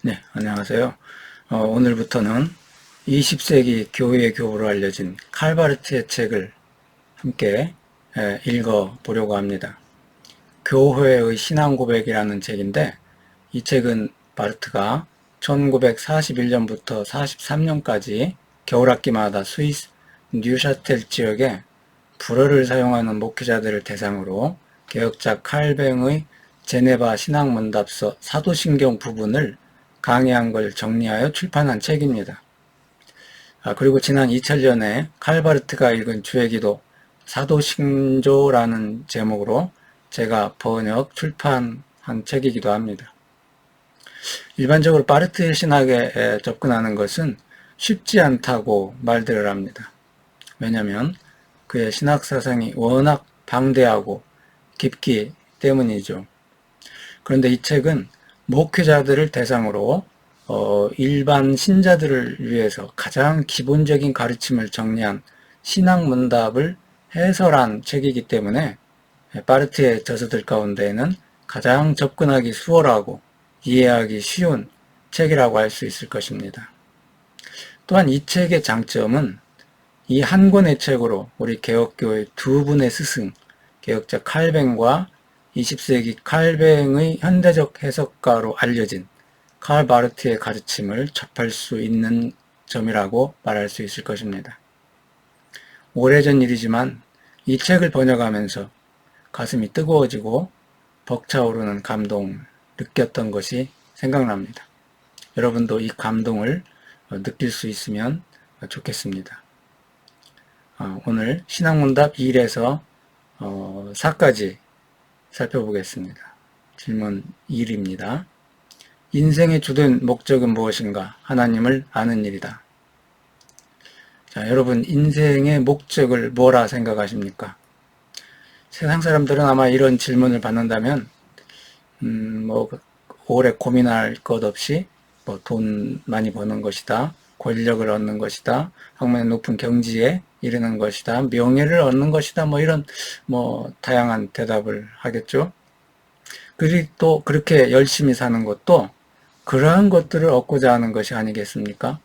네, 안녕하세요. 오늘부터는 20세기 교회의 교부로 알려진 칼바르트의 책을 함께 읽어보려고 합니다. 교회의 신앙고백이라는 책인데, 이 책은 바르트가 1941년부터 43년까지 겨울학기마다 스위스 뉴샤텔 지역에 불어를 사용하는 목회자들을 대상으로 개혁자 칼뱅의 제네바 신학문답서 사도신경 부분을 강의한 걸 정리하여 출판한 책입니다. 그리고 지난 2000년에 칼바르트가 읽은 주의기도 사도신조라는 제목으로 제가 번역, 출판한 책이기도 합니다. 일반적으로 바르트의 신학에 접근하는 것은 쉽지 않다고 말들을 합니다. 왜냐하면 그의 신학 사상이 워낙 방대하고 깊기 때문이죠. 그런데 이 책은 목회자들을 대상으로 일반 신자들을 위해서 가장 기본적인 가르침을 정리한 신학문답을 해설한 책이기 때문에 바르트의 저서들 가운데에는 가장 접근하기 수월하고 이해하기 쉬운 책이라고 할 수 있을 것입니다. 또한 이 책의 장점은 이 한 권의 책으로 우리 개혁교회 두 분의 스승, 개혁자 칼뱅과 20세기 칼뱅의 현대적 해석가로 알려진 칼 바르트의 가르침을 접할 수 있는 점이라고 말할 수 있을 것입니다. 오래전 일이지만 이 책을 번역하면서 가슴이 뜨거워지고 벅차오르는 감동을 느꼈던 것이 생각납니다. 여러분도 이 감동을 느낄 수 있으면 좋겠습니다. 오늘 신학문답 1에서 4까지 살펴보겠습니다. 질문 1입니다. 인생의 주된 목적은 무엇인가? 하나님을 아는 일이다. 자, 여러분 인생의 목적을 뭐라 생각하십니까? 세상 사람들은 아마 이런 질문을 받는다면 오래 고민할 것 없이 돈 많이 버는 것이다, 권력을 얻는 것이다, 학문의 높은 경지에 이르는 것이다, 명예를 얻는 것이다, 이런 다양한 대답을 하겠죠. 그리고 또 그렇게 열심히 사는 것도 그러한 것들을 얻고자 하는 것이 아니겠습니까?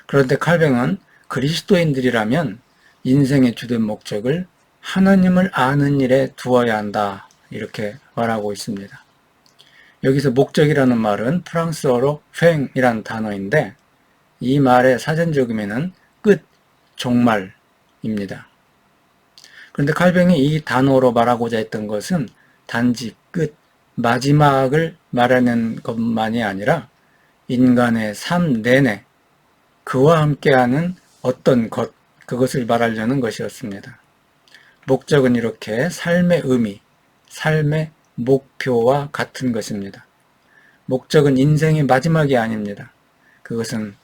그런데 칼뱅은 그리스도인들이라면 인생의 주된 목적을 하나님을 아는 일에 두어야 한다, 이렇게 말하고 있습니다. 여기서 목적이라는 말은 프랑스어로 팽이라는 단어인데 이 말의 사전적 의미는 끝, 종말입니다. 그런데 칼뱅이 이 단어로 말하고자 했던 것은 단지 끝, 마지막을 말하는 것만이 아니라 인간의 삶 내내 그와 함께하는 어떤 것, 그것을 말하려는 것이었습니다. 목적은 이렇게 삶의 의미, 삶의 목표와 같은 것입니다. 목적은 인생의 마지막이 아닙니다. 그것은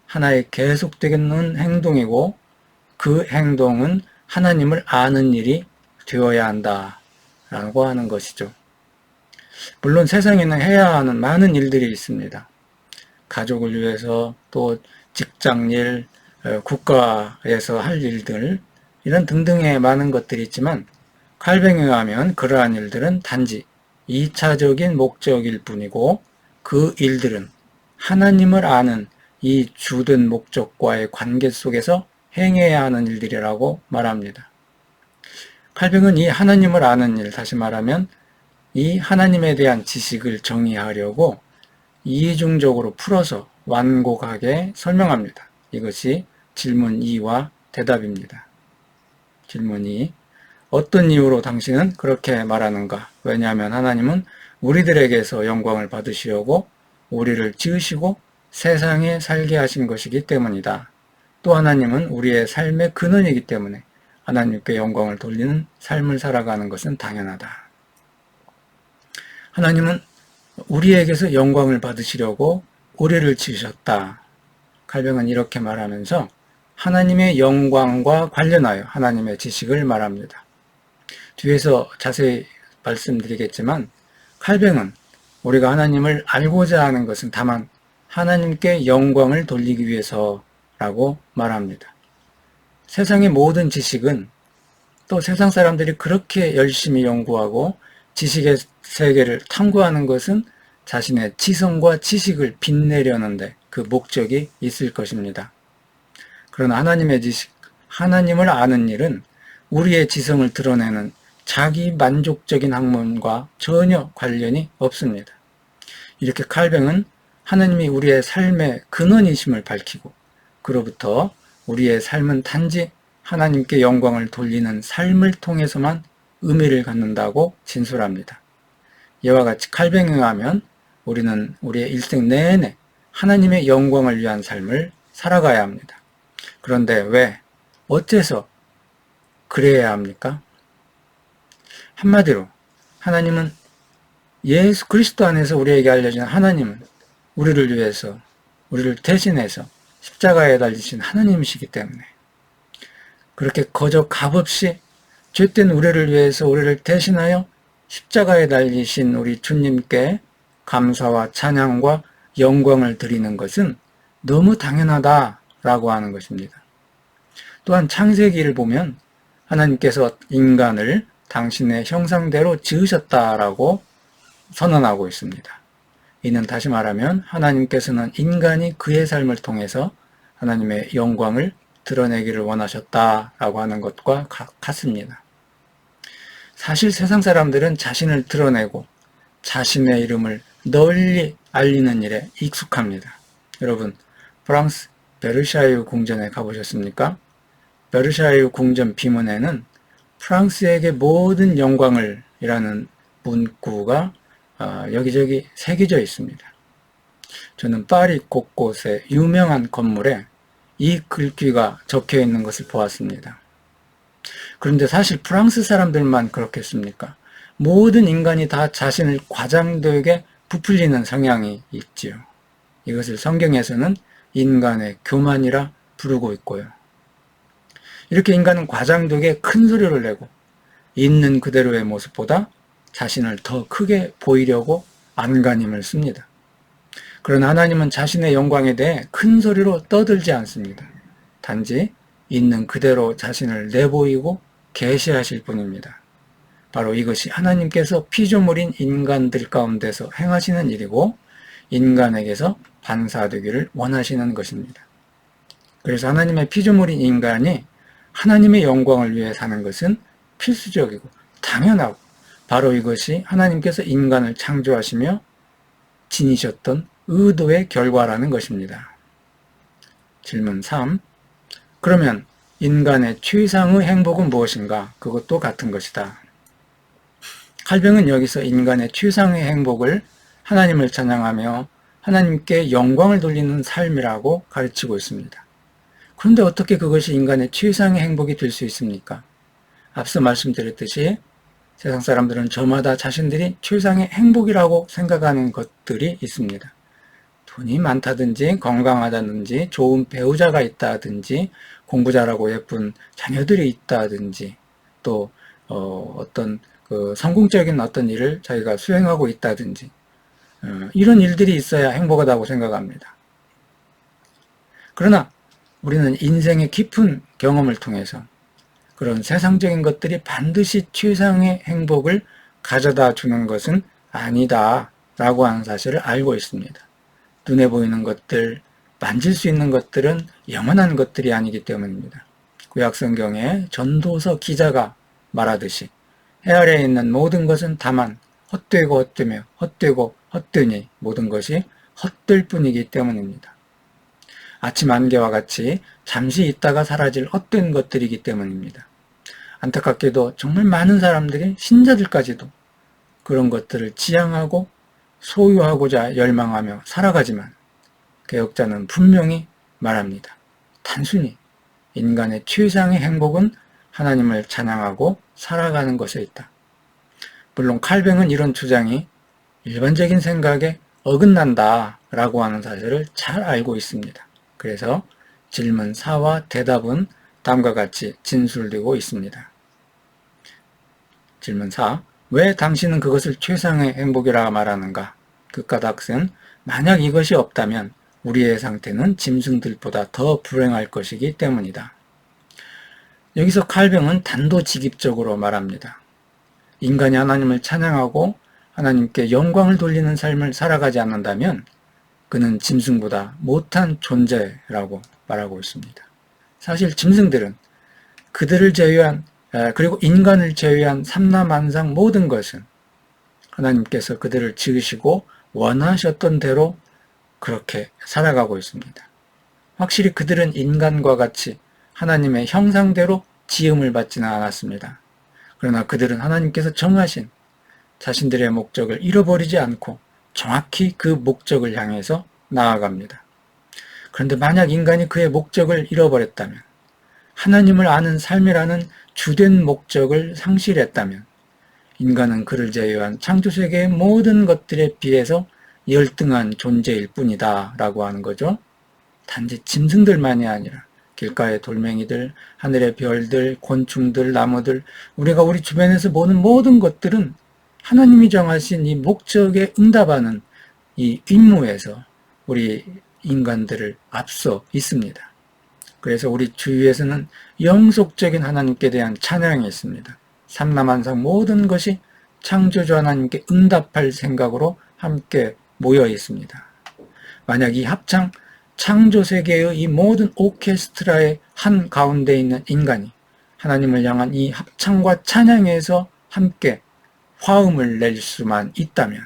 하나의 계속되는 행동이고 그 행동은 하나님을 아는 일이 되어야 한다라고 하는 것이죠. 물론 세상에는 해야 하는 많은 일들이 있습니다. 가족을 위해서, 또 직장일, 국가에서 할 일들, 이런 등등의 많은 것들이 있지만 칼뱅에 의하면 그러한 일들은 단지 2차적인 목적일 뿐이고 그 일들은 하나님을 아는 이 주된 목적과의 관계 속에서 행해야 하는 일들이라고 말합니다. 칼뱅은 이 하나님을 아는 일, 다시 말하면 이 하나님에 대한 지식을 정의하려고 이중적으로 풀어서 완곡하게 설명합니다. 이것이 질문 2와 대답입니다. 질문 2. 어떤 이유로 당신은 그렇게 말하는가? 왜냐하면 하나님은 우리들에게서 영광을 받으시려고 우리를 지으시고 세상에 살게 하신 것이기 때문이다. 또 하나님은 우리의 삶의 근원이기 때문에 하나님께 영광을 돌리는 삶을 살아가는 것은 당연하다. 하나님은 우리에게서 영광을 받으시려고 우리를 지으셨다. 칼뱅은 이렇게 말하면서 하나님의 영광과 관련하여 하나님의 지식을 말합니다. 뒤에서 자세히 말씀드리겠지만 칼뱅은 우리가 하나님을 알고자 하는 것은 다만 하나님께 영광을 돌리기 위해서라고 말합니다. 세상의 모든 지식은, 또 세상 사람들이 그렇게 열심히 연구하고 지식의 세계를 탐구하는 것은 자신의 지성과 지식을 빛내려는데 그 목적이 있을 것입니다. 그러나 하나님의 지식, 하나님을 아는 일은 우리의 지성을 드러내는 자기 만족적인 학문과 전혀 관련이 없습니다. 이렇게 칼뱅은 하나님이 우리의 삶의 근원이심을 밝히고 그로부터 우리의 삶은 단지 하나님께 영광을 돌리는 삶을 통해서만 의미를 갖는다고 진술합니다. 이와 같이 칼뱅에 의하면 우리는 우리의 일생 내내 하나님의 영광을 위한 삶을 살아가야 합니다. 그런데 왜, 어째서 그래야 합니까? 한마디로 하나님은 예수 그리스도 안에서 우리에게 알려진 하나님은 우리를 위해서, 우리를 대신해서 십자가에 달리신 하나님이시기 때문에 그렇게 거저 값없이 죄된 우리를 위해서 우리를 대신하여 십자가에 달리신 우리 주님께 감사와 찬양과 영광을 드리는 것은 너무 당연하다라고 하는 것입니다. 또한 창세기를 보면 하나님께서 인간을 당신의 형상대로 지으셨다라고 선언하고 있습니다. 이는 다시 말하면 하나님께서는 인간이 그의 삶을 통해서 하나님의 영광을 드러내기를 원하셨다라고 하는 것과 같습니다. 사실 세상 사람들은 자신을 드러내고 자신의 이름을 널리 알리는 일에 익숙합니다. 여러분, 프랑스 베르샤유 궁전에 가보셨습니까? 베르샤유 궁전 비문에는 프랑스에게 모든 영광을 이라는 문구가 여기저기 새겨져 있습니다. 저는 파리 곳곳에 유명한 건물에 이 글귀가 적혀 있는 것을 보았습니다. 그런데 사실 프랑스 사람들만 그렇겠습니까? 모든 인간이 다 자신을 과장되게 부풀리는 성향이 있지요. 이것을 성경에서는 인간의 교만이라 부르고 있고요. 이렇게 인간은 과장되게 큰 소리를 내고 있는 그대로의 모습보다 자신을 더 크게 보이려고 안간힘을 씁니다. 그러나 하나님은 자신의 영광에 대해 큰 소리로 떠들지 않습니다. 단지 있는 그대로 자신을 내보이고 계시하실 뿐입니다. 바로 이것이 하나님께서 피조물인 인간들 가운데서 행하시는 일이고 인간에게서 반사되기를 원하시는 것입니다. 그래서 하나님의 피조물인 인간이 하나님의 영광을 위해 사는 것은 필수적이고 당연하고 바로 이것이 하나님께서 인간을 창조하시며 지니셨던 의도의 결과라는 것입니다. 질문 3. 그러면 인간의 최상의 행복은 무엇인가? 그것도 같은 것이다. 칼뱅은 여기서 인간의 최상의 행복을 하나님을 찬양하며 하나님께 영광을 돌리는 삶이라고 가르치고 있습니다. 그런데 어떻게 그것이 인간의 최상의 행복이 될 수 있습니까? 앞서 말씀드렸듯이 세상 사람들은 저마다 자신들이 최상의 행복이라고 생각하는 것들이 있습니다. 돈이 많다든지 건강하다든지 좋은 배우자가 있다든지 공부 잘하고 예쁜 자녀들이 있다든지 또 어떤 성공적인 어떤 일을 자기가 수행하고 있다든지 이런 일들이 있어야 행복하다고 생각합니다. 그러나 우리는 인생의 깊은 경험을 통해서 그런 세상적인 것들이 반드시 최상의 행복을 가져다 주는 것은 아니다 라고 하는 사실을 알고 있습니다. 눈에 보이는 것들, 만질 수 있는 것들은 영원한 것들이 아니기 때문입니다. 구약성경에 전도서 기자가 말하듯이 해 아래에 있는 모든 것은 다만 헛되고 헛되며 헛되고 헛되니 모든 것이 헛될 뿐이기 때문입니다. 아침 안개와 같이 잠시 있다가 사라질 헛된 것들이기 때문입니다. 안타깝게도 정말 많은 사람들이 신자들까지도 그런 것들을 지향하고 소유하고자 열망하며 살아가지만 개혁자는 분명히 말합니다. 단순히 인간의 최상의 행복은 하나님을 찬양하고 살아가는 것에 있다. 물론 칼뱅은 이런 주장이 일반적인 생각에 어긋난다라고 하는 사실을 잘 알고 있습니다. 그래서 질문 4와 대답은 다음과 같이 진술되고 있습니다. 질문 4. 왜 당신은 그것을 최상의 행복이라 말하는가? 그까닭은 만약 이것이 없다면 우리의 상태는 짐승들보다 더 불행할 것이기 때문이다. 여기서 칼뱅은 단도직입적으로 말합니다. 인간이 하나님을 찬양하고 하나님께 영광을 돌리는 삶을 살아가지 않는다면 그는 짐승보다 못한 존재라고 말하고 있습니다. 사실 짐승들은 그들을 제외한 그리고 인간을 제외한 삼라만상 모든 것은 하나님께서 그들을 지으시고 원하셨던 대로 그렇게 살아가고 있습니다. 확실히 그들은 인간과 같이 하나님의 형상대로 지음을 받지는 않았습니다. 그러나 그들은 하나님께서 정하신 자신들의 목적을 잃어버리지 않고 정확히 그 목적을 향해서 나아갑니다. 그런데 만약 인간이 그의 목적을 잃어버렸다면, 하나님을 아는 삶이라는 주된 목적을 상실했다면 인간은 그를 제외한 창조세계의 모든 것들에 비해서 열등한 존재일 뿐이다 라고 하는 거죠. 단지 짐승들만이 아니라 길가의 돌멩이들, 하늘의 별들, 곤충들, 나무들, 우리가 우리 주변에서 보는 모든 것들은 하나님이 정하신 이 목적에 응답하는 이 임무에서 우리 인간들을 앞서 있습니다. 그래서 우리 주위에서는 영속적인 하나님께 대한 찬양이 있습니다. 삼라만상 모든 것이 창조주 하나님께 응답할 생각으로 함께 모여 있습니다. 만약 이 합창, 창조세계의 이 모든 오케스트라의 한 가운데 있는 인간이 하나님을 향한 이 합창과 찬양에서 함께 화음을 낼 수만 있다면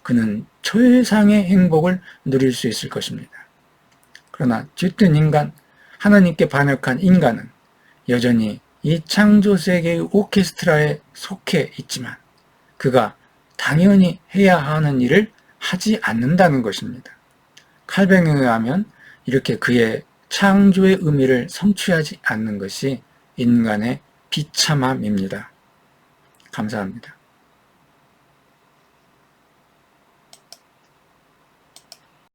그는 최상의 행복을 누릴 수 있을 것입니다. 그러나 짙은 인간, 하나님께 반역한 인간은 여전히 이 창조세계의 오케스트라에 속해 있지만 그가 당연히 해야 하는 일을 하지 않는다는 것입니다. 칼뱅에 의하면 이렇게 그의 창조의 의미를 성취하지 않는 것이 인간의 비참함입니다. 감사합니다.